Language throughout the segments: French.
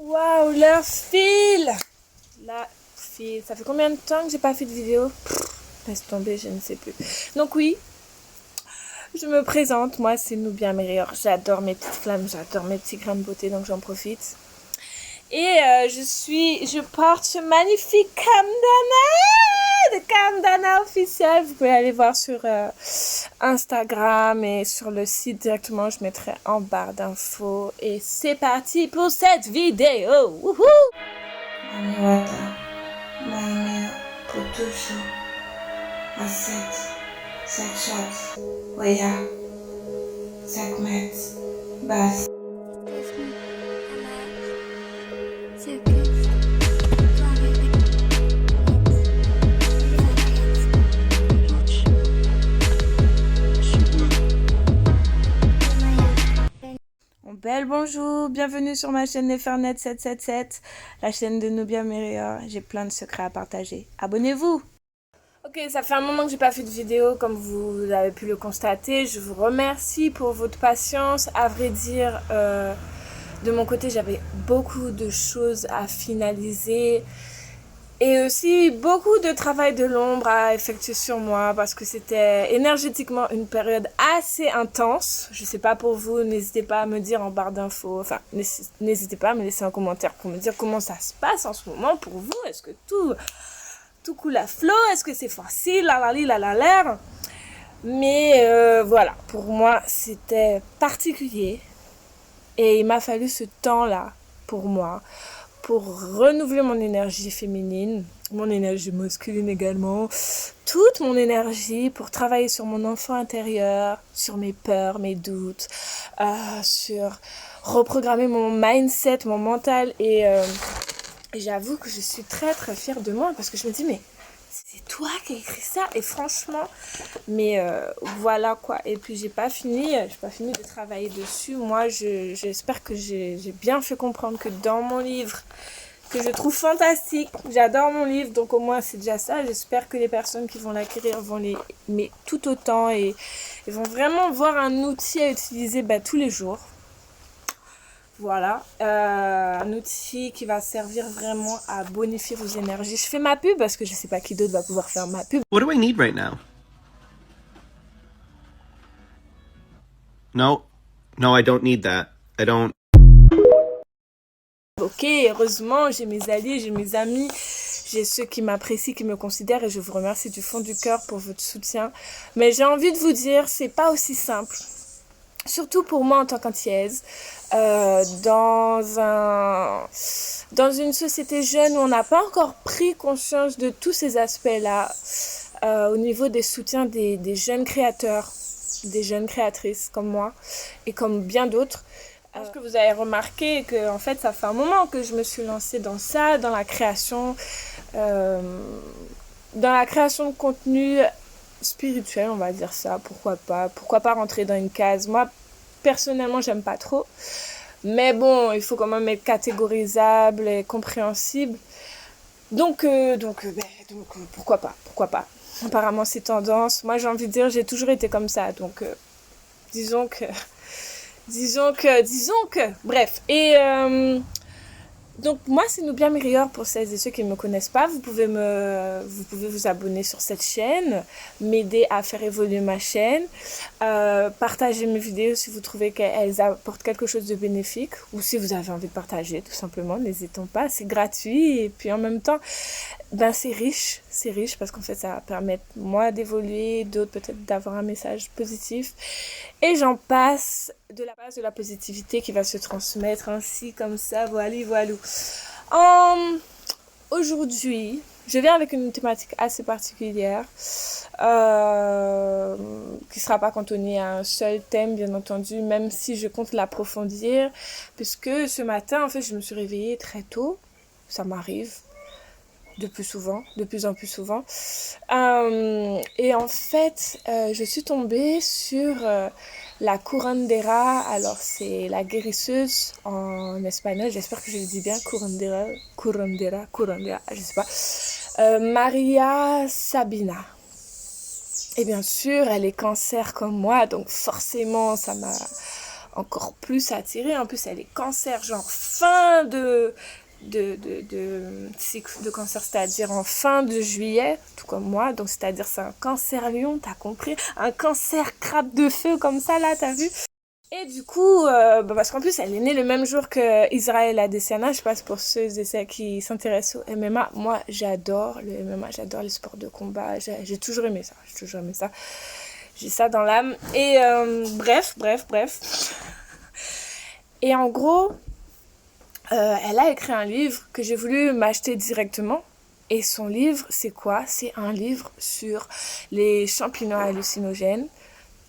Waouh, l'heure file! La file. Ça fait combien de temps que j'ai pas fait de vidéo? Laisse tomber, je ne sais plus. Donc oui, je me présente. Moi, c'est Nubia Meilleur. J'adore mes petites flammes, j'adore mes petits grains de beauté, donc j'en profite. Et je porte ce magnifique Kamdana officiel. Vous pouvez aller voir sur Instagram et sur le site directement. Je mettrai en barre d'infos. Et c'est parti pour cette vidéo. Wouhou! Maniwata, Mahamia, Putushu, Aset, Sakshat, Waya, Sakmet, Bas. Belle bonjour, bienvenue sur ma chaîne Nefernet 777, la chaîne de Nubia Meilleur. J'ai plein de secrets à partager. Abonnez-vous! Ok, ça fait un moment que j'ai pas fait de vidéo, comme vous avez pu le constater. Je vous remercie pour votre patience. À vrai dire, de mon côté, j'avais beaucoup de choses à finaliser. Et aussi beaucoup de travail de l'ombre à effectuer sur moi parce que c'était énergétiquement une période assez intense. Je sais pas pour vous, n'hésitez pas à me dire en barre d'infos. Enfin, n'hésitez pas à me laisser un commentaire pour me dire comment ça se passe en ce moment pour vous. Est-ce que tout coule à flot? Est-ce que c'est facile? La. Mais voilà, pour moi, c'était particulier. Et il m'a fallu ce temps-là pour moi, pour renouveler mon énergie féminine, mon énergie masculine également, toute mon énergie pour travailler sur mon enfant intérieur, sur mes peurs, mes doutes, sur reprogrammer mon mindset, mon mental. Et j'avoue que je suis très très fière de moi parce que je me dis mais c'est toi qui as écrit ça. Et franchement, mais voilà quoi. Et puis j'ai pas fini de travailler dessus. Moi j'espère que j'ai bien fait comprendre que dans mon livre, que je trouve fantastique, j'adore mon livre, donc au moins c'est déjà ça. J'espère que les personnes qui vont l'acquérir vont l'aimer tout autant et vont vraiment voir un outil à utiliser tous les jours. Voilà, un outil qui va servir vraiment à bonifier vos énergies. Je fais ma pub parce que je sais pas qui d'autre va pouvoir faire ma pub. What do I need right now? No, I don't need that. I don't. Ok, heureusement, j'ai mes alliés, j'ai mes amis, j'ai ceux qui m'apprécient, qui me considèrent et je vous remercie du fond du cœur pour votre soutien. Mais j'ai envie de vous dire, c'est pas aussi simple. Surtout pour moi en tant qu'antillaise, dans une société jeune où on n'a pas encore pris conscience de tous ces aspects-là, au niveau des soutiens des jeunes créateurs, des jeunes créatrices comme moi et comme bien d'autres. Je pense que vous avez remarqué que en fait ça fait un moment que je me suis lancée dans ça, dans la création de contenu spirituel, on va dire ça. Pourquoi pas rentrer dans une case. Moi personnellement j'aime pas trop, mais bon, il faut quand même être catégorisable et compréhensible, donc pourquoi pas. Apparemment c'est tendance. Moi j'ai envie de dire, j'ai toujours été comme ça, donc disons que bref. Et donc moi c'est Nubia Meilleur pour celles et ceux qui ne me connaissent pas. Vous pouvez vous abonner sur cette chaîne, m'aider à faire évoluer ma chaîne, partager mes vidéos si vous trouvez qu'elles apportent quelque chose de bénéfique, ou si vous avez envie de partager tout simplement, n'hésitez pas, c'est gratuit. Et puis en même temps, c'est riche parce qu'en fait ça va permettre moi d'évoluer, d'autres peut-être d'avoir un message positif, et j'en passe de la base de la positivité qui va se transmettre ainsi comme ça. Voilà. Aujourd'hui je viens avec une thématique assez particulière, qui sera pas cantonnée à un seul thème bien entendu, même si je compte l'approfondir, puisque ce matin en fait je me suis réveillée très tôt. Ça m'arrive de plus en plus souvent. Et en fait, je suis tombée sur la curandera. Alors, c'est la guérisseuse en espagnol. J'espère que je le dis bien. Curandera, je sais pas. Maria Sabina. Et bien sûr, elle est cancer comme moi, donc forcément, ça m'a encore plus attirée. En plus, elle est cancer, genre fin de cycle de cancer, c'est-à-dire en fin de juillet, tout comme moi. Donc, c'est-à-dire c'est un cancer lion, t'as compris? Un cancer crabe de feu comme ça, là, t'as vu? Et du coup, parce qu'en plus, elle est née le même jour que Israël Adesanya. Je sais pas, c'est pour ceux et celles qui s'intéressent au MMA. Moi, j'adore le MMA, j'adore les sports de combat. J'ai toujours aimé ça. J'ai ça dans l'âme. Et bref. Et en gros, elle a écrit un livre que j'ai voulu m'acheter directement. Et son livre, c'est quoi? C'est un livre sur les champignons hallucinogènes.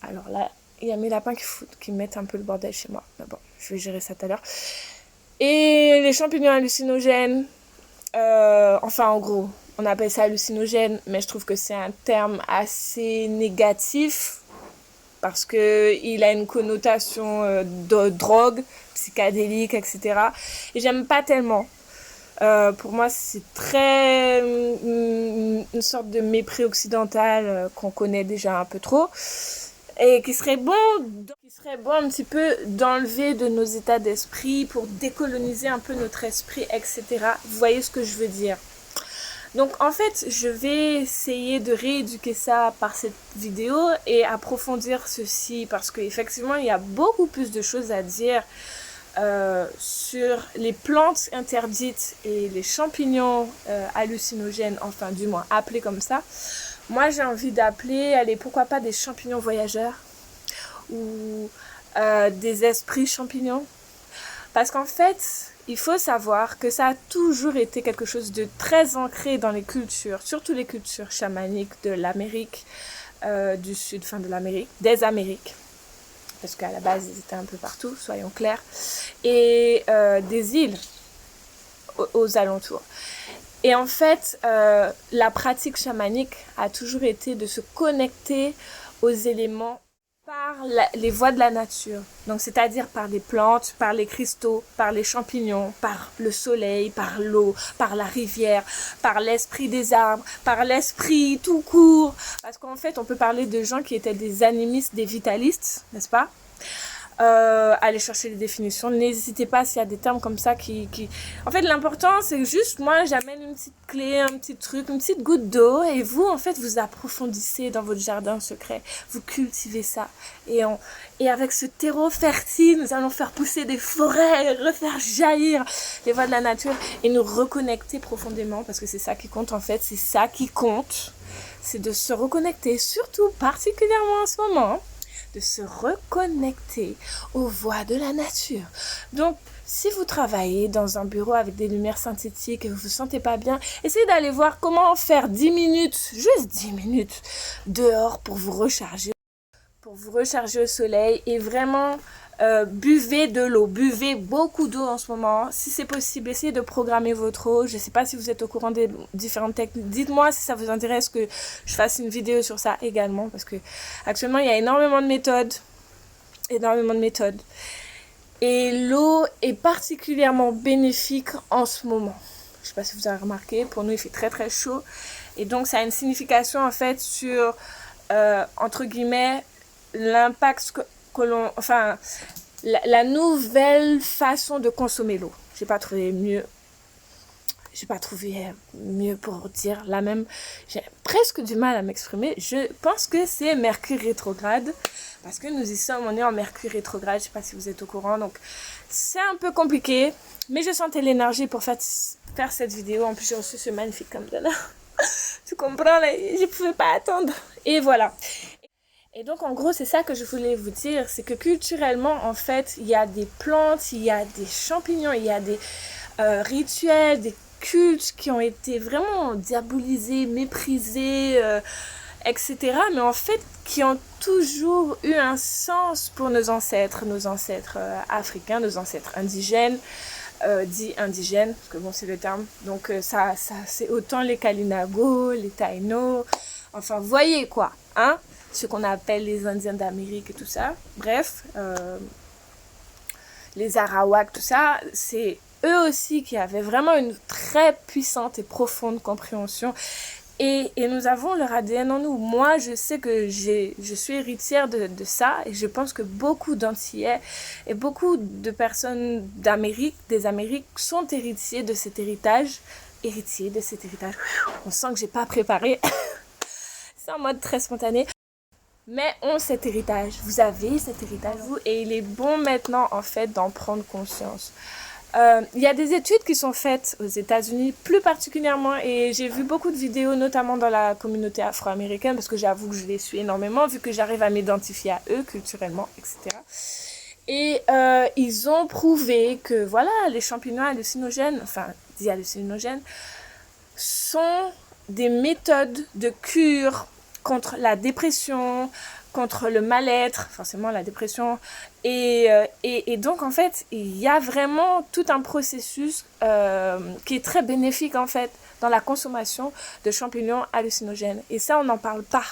Alors là, il y a mes lapins qui mettent un peu le bordel chez moi. Mais bon, je vais gérer ça tout à l'heure. Et les champignons hallucinogènes, enfin en gros, on appelle ça hallucinogène, mais je trouve que c'est un terme assez négatif parce qu'il a une connotation de drogue, psychédélique, etc. Et j'aime pas tellement. Pour moi, c'est très une sorte de mépris occidental qu'on connaît déjà un peu trop. Et qui serait bon un petit peu d'enlever de nos états d'esprit pour décoloniser un peu notre esprit, etc. Vous voyez ce que je veux dire? Donc en fait, je vais essayer de rééduquer ça par cette vidéo et approfondir ceci parce qu'effectivement, il y a beaucoup plus de choses à dire sur les plantes interdites et les champignons hallucinogènes, enfin du moins appelés comme ça. Moi, j'ai envie d'appeler, allez, pourquoi pas des champignons voyageurs ou des esprits champignons. Parce qu'en fait, il faut savoir que ça a toujours été quelque chose de très ancré dans les cultures, surtout les cultures chamaniques de l'Amérique du Sud, enfin de l'Amérique, des Amériques. Parce qu'à la base, ils étaient un peu partout, soyons clairs. Et des îles aux alentours. Et en fait, la pratique chamanique a toujours été de se connecter aux éléments par les voies de la nature. Donc, c'est-à-dire par les plantes, par les cristaux, par les champignons, par le soleil, par l'eau, par la rivière, par l'esprit des arbres, par l'esprit tout court. Parce qu'en fait, on peut parler de gens qui étaient des animistes, des vitalistes, n'est-ce pas? Allez chercher les définitions, n'hésitez pas s'il y a des termes comme ça qui... En fait, l'important, c'est juste, moi, j'amène une petite clé, un petit truc, une petite goutte d'eau, et vous, en fait, vous approfondissez dans votre jardin secret, vous cultivez ça, et avec ce terreau fertile, nous allons faire pousser des forêts, refaire jaillir les voies de la nature, et nous reconnecter profondément, parce que c'est ça qui compte, en fait, c'est ça qui compte, c'est de se reconnecter, surtout, particulièrement en ce moment, de se reconnecter aux voies de la nature. Donc, si vous travaillez dans un bureau avec des lumières synthétiques et vous ne vous sentez pas bien, essayez d'aller voir comment faire 10 minutes, juste 10 minutes, dehors pour vous recharger au soleil et vraiment buvez de l'eau, buvez beaucoup d'eau en ce moment. Si c'est possible, essayez de programmer votre eau. Je ne sais pas si vous êtes au courant des différentes techniques. Dites-moi si ça vous intéresse que je fasse une vidéo sur ça également parce que actuellement il y a énormément de méthodes. Et l'eau est particulièrement bénéfique en ce moment. Je ne sais pas si vous avez remarqué, pour nous il fait très très chaud. Et donc ça a une signification en fait sur, entre guillemets, l'impact que l'on... Enfin, la nouvelle façon de consommer l'eau. J'ai pas trouvé mieux pour dire la même. J'ai presque du mal à m'exprimer. Je pense que c'est Mercure rétrograde. Parce que nous y sommes, on est en Mercure rétrograde. Je sais pas si vous êtes au courant. Donc, c'est un peu compliqué. Mais je sentais l'énergie pour faire cette vidéo. En plus, j'ai reçu ce magnifique cadeau. Tu comprends là, je pouvais pas attendre. Et voilà. Et donc, en gros, c'est ça que je voulais vous dire. C'est que culturellement, en fait, il y a des plantes, il y a des champignons, il y a des rituels, des cultes qui ont été vraiment diabolisés, méprisés, etc. Mais en fait, qui ont toujours eu un sens pour nos ancêtres africains, nos ancêtres indigènes, dits indigènes, parce que bon, c'est le terme. Donc, ça c'est autant les Kalinago, les Taïno, enfin, vous voyez quoi, hein? Ce qu'on appelle les Indiens d'Amérique et tout ça. Bref, les Arawaks, tout ça, c'est eux aussi qui avaient vraiment une très puissante et profonde compréhension Et nous avons leur ADN en nous. Moi, je sais que je suis héritière de ça et je pense que beaucoup d'Antillais et beaucoup de personnes des Amériques sont héritiers de cet héritage. Héritiers de cet héritage. On sent que j'ai pas préparé. C'est en mode très spontané. Mais ont cet héritage. Vous avez cet héritage, vous, et il est bon maintenant, en fait, d'en prendre conscience. Il y a des études qui sont faites aux États-Unis, plus particulièrement, et j'ai vu beaucoup de vidéos, notamment dans la communauté afro-américaine, parce que j'avoue que je les suis énormément, vu que j'arrive à m'identifier à eux culturellement, etc. Et ils ont prouvé que, voilà, les champignons hallucinogènes, enfin, hallucinogènes, sont des méthodes de cure contre la dépression, contre le mal-être, forcément la dépression. Et donc, en fait, il y a vraiment tout un processus qui est très bénéfique, en fait, dans la consommation de champignons hallucinogènes. Et ça, on n'en parle pas.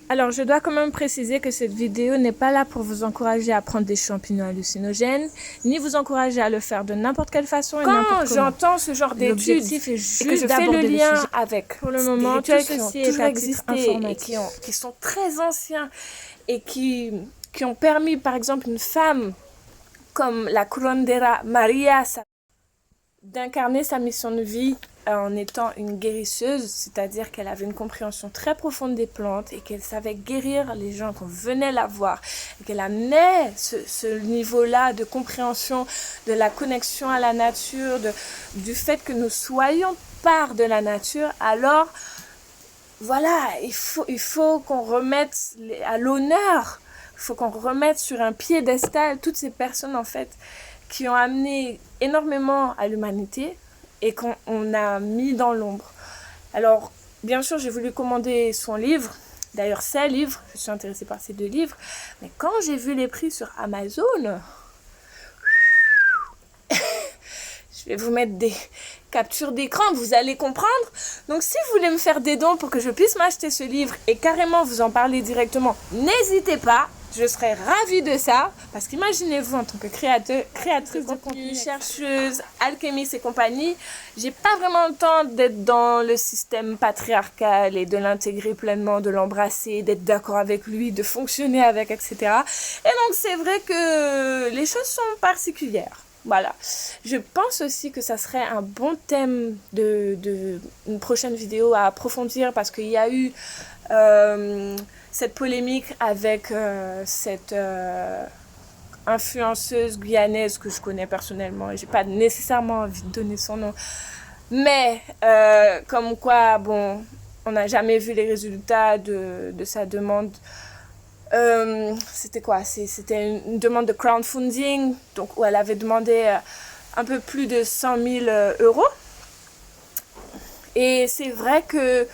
Alors, je dois quand même préciser que cette vidéo n'est pas là pour vous encourager à prendre des champignons hallucinogènes, ni vous encourager à le faire de n'importe quelle façon et n'importe comment. Quand j'entends ce genre d'études et que je fais le lien avec, pour le moment, tout ceci est à titre informatif et qui sont très anciens et qui ont permis, par exemple, une femme comme la curandera Maria d'incarner sa mission de vie en étant une guérisseuse, c'est-à-dire qu'elle avait une compréhension très profonde des plantes et qu'elle savait guérir les gens qu'on venait la voir, et qu'elle amenait ce niveau-là de compréhension de la connexion à la nature, du fait que nous soyons part de la nature. Alors voilà, il faut qu'on remette à l'honneur, il faut qu'on remette sur un piédestal toutes ces personnes, en fait, qui ont amené énormément à l'humanité et qu'on a mis dans l'ombre. Alors, bien sûr, j'ai voulu commander son livre, d'ailleurs ses livres, je suis intéressée par ces 2 livres, mais quand j'ai vu les prix sur Amazon, je vais vous mettre des captures d'écran, vous allez comprendre. Donc, si vous voulez me faire des dons pour que je puisse m'acheter ce livre et carrément vous en parler directement, n'hésitez pas. Je serais ravie de ça, parce qu'imaginez-vous en tant que créatrice de contenu, chercheuse, alchimiste et compagnie, j'ai pas vraiment le temps d'être dans le système patriarcal et de l'intégrer pleinement, de l'embrasser, d'être d'accord avec lui, de fonctionner avec, etc. Et donc c'est vrai que les choses sont particulières. Voilà. Je pense aussi que ça serait un bon thème de une prochaine vidéo à approfondir, parce qu'il y a eu cette polémique avec cette influenceuse guyanaise que je connais personnellement et j'ai pas nécessairement envie de donner son nom, mais comme quoi, bon, on n'a jamais vu les résultats de sa demande. C'était quoi? C'était une demande de crowdfunding, donc où elle avait demandé un peu plus de 100 000 euros. Et c'est vrai que,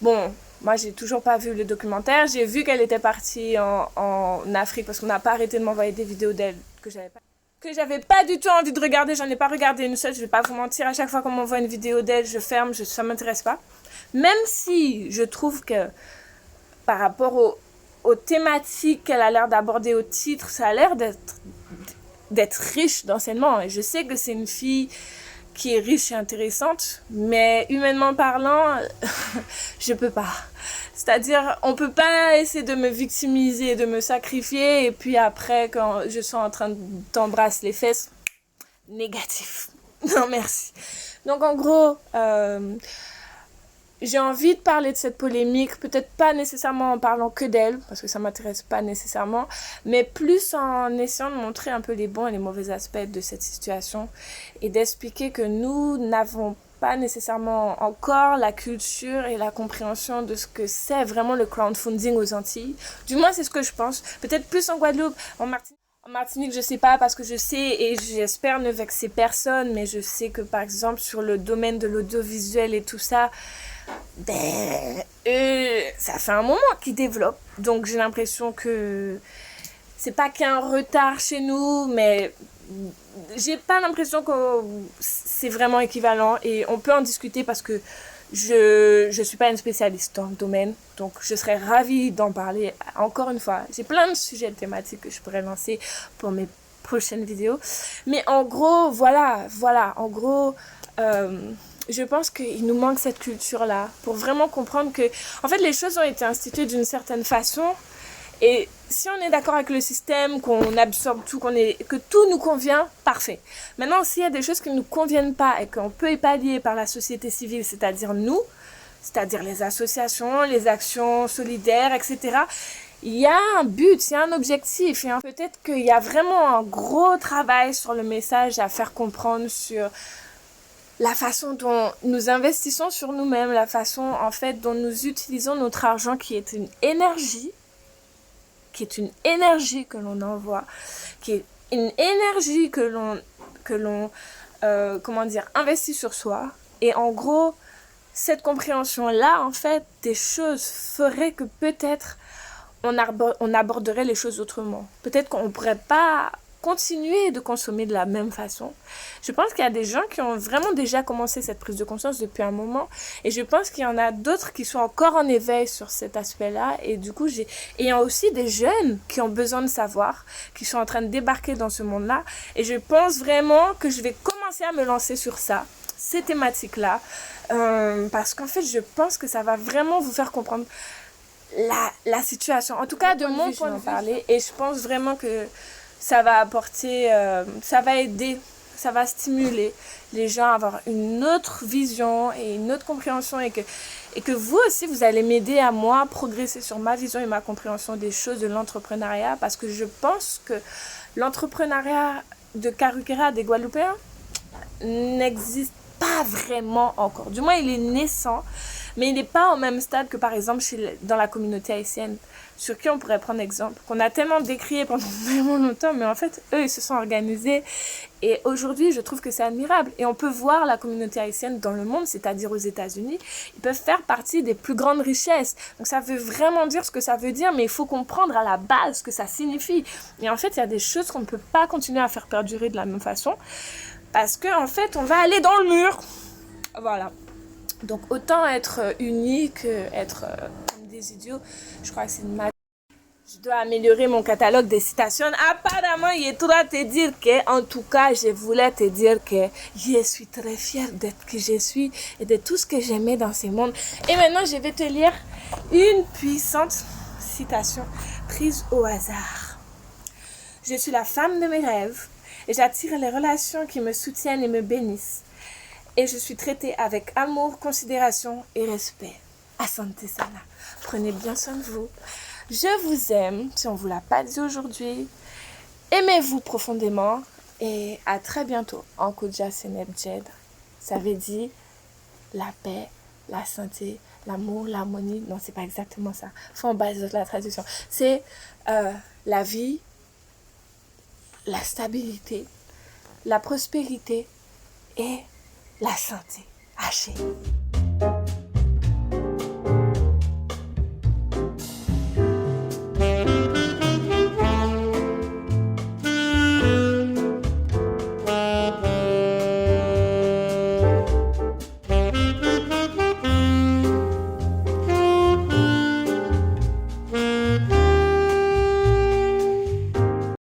bon, moi, j'ai toujours pas vu le documentaire. J'ai vu qu'elle était partie en Afrique, parce qu'on n'a pas arrêté de m'envoyer des vidéos d'elle que j'avais pas du tout envie de regarder. J'en ai pas regardé une seule, je vais pas vous mentir. À chaque fois qu'on m'envoie une vidéo d'elle, je ferme, ça m'intéresse pas. Même si je trouve que par rapport aux thématiques qu'elle a l'air d'aborder au titre, ça a l'air d'être riche d'enseignement. Et je sais que c'est une fille qui est riche et intéressante, mais humainement parlant, je peux pas. C'est-à-dire, on peut pas essayer de me victimiser, de me sacrifier, et puis après, quand je suis en train de t'embrasser les fesses, négatif. Non, merci. Donc, en gros, j'ai envie de parler de cette polémique, peut-être pas nécessairement en parlant que d'elle, parce que ça m'intéresse pas nécessairement, mais plus en essayant de montrer un peu les bons et les mauvais aspects de cette situation et d'expliquer que nous n'avons pas nécessairement encore la culture et la compréhension de ce que c'est vraiment le crowdfunding aux Antilles. Du moins, c'est ce que je pense. Peut-être plus en Guadeloupe, en Martinique, je sais pas, parce que je sais et j'espère ne vexer personne, mais je sais que par exemple sur le domaine de l'audiovisuel et tout ça, ça fait un moment qu'ils développent. Donc j'ai l'impression que c'est pas qu'il y a un retard chez nous, mais j'ai pas l'impression que c'est vraiment équivalent, et on peut en discuter parce que je suis pas une spécialiste dans le domaine, donc je serais ravie d'en parler. Encore une fois, j'ai plein de sujets thématiques que je pourrais lancer pour mes prochaine vidéo. Mais en gros, voilà, en gros, je pense qu'il nous manque cette culture-là pour vraiment comprendre que, en fait, les choses ont été instituées d'une certaine façon. Et si on est d'accord avec le système, qu'on absorbe tout, que tout nous convient, parfait. Maintenant, s'il y a des choses qui ne nous conviennent pas et qu'on peut y pallier par la société civile, c'est-à-dire nous, c'est-à-dire les associations, les actions solidaires, etc., il y a un but, il y a un objectif. Et peut-être qu'il y a vraiment un gros travail sur le message à faire comprendre sur la façon dont nous investissons sur nous-mêmes, la façon en fait dont nous utilisons notre argent qui est une énergie que l'on envoie, qui est une énergie que l'on investit sur soi. Et en gros, cette compréhension-là, en fait, des choses ferait que peut-être on aborderait les choses autrement. Peut-être qu'on ne pourrait pas continuer de consommer de la même façon. Je pense qu'il y a des gens qui ont vraiment déjà commencé cette prise de conscience depuis un moment, et je pense qu'il y en a d'autres qui sont encore en éveil sur cet aspect-là, et du coup, il y a aussi des jeunes qui ont besoin de savoir, qui sont en train de débarquer dans ce monde-là, et je pense vraiment que je vais commencer à me lancer sur ça, ces thématiques-là, parce qu'en fait, je pense que ça va vraiment vous faire comprendre la situation, en tout cas de mon point de vue, parler, et je pense vraiment que ça va apporter, ça va aider, ça va stimuler les gens à avoir une autre vision et une autre compréhension, et que vous aussi, vous allez m'aider à moi progresser sur ma vision et ma compréhension des choses de l'entrepreneuriat, parce que je pense que l'entrepreneuriat de Karukera des Guadeloupéens n'existe pas vraiment encore. Du moins, il est naissant, mais il n'est pas au même stade que par exemple dans la communauté haïtienne, sur qui on pourrait prendre exemple, qu'on a tellement décrié pendant vraiment longtemps, mais en fait, eux, ils se sont organisés. Et aujourd'hui, je trouve que c'est admirable. Et on peut voir la communauté haïtienne dans le monde, c'est-à-dire aux États-Unis, ils peuvent faire partie des plus grandes richesses. Donc ça veut vraiment dire ce que ça veut dire, mais il faut comprendre à la base ce que ça signifie. Et en fait, il y a des choses qu'on ne peut pas continuer à faire perdurer de la même façon, parce qu'en fait, on va aller dans le mur. Voilà. Donc autant être unis qu'être comme des idiots. Je crois que c'est une magie. Je dois améliorer mon catalogue des citations. Apparemment, il doit te dire que, en tout cas, je voulais te dire que je suis très fière d'être qui je suis et de tout ce que j'aimais dans ce monde. Et maintenant, je vais te lire une puissante citation prise au hasard. Je suis la femme de mes rêves et j'attire les relations qui me soutiennent et me bénissent. Et je suis traitée avec amour, considération et respect. Asante Sana. Prenez bien soin de vous. Je vous aime, si on ne vous l'a pas dit aujourd'hui. Aimez-vous profondément. Et à très bientôt. En Koja Seneb Jed. Ça veut dire la paix, la santé, l'amour, l'harmonie. Non, c'est pas exactement ça. Faut en base de la traduction. C'est la vie, la stabilité, la prospérité et la santé. Haché.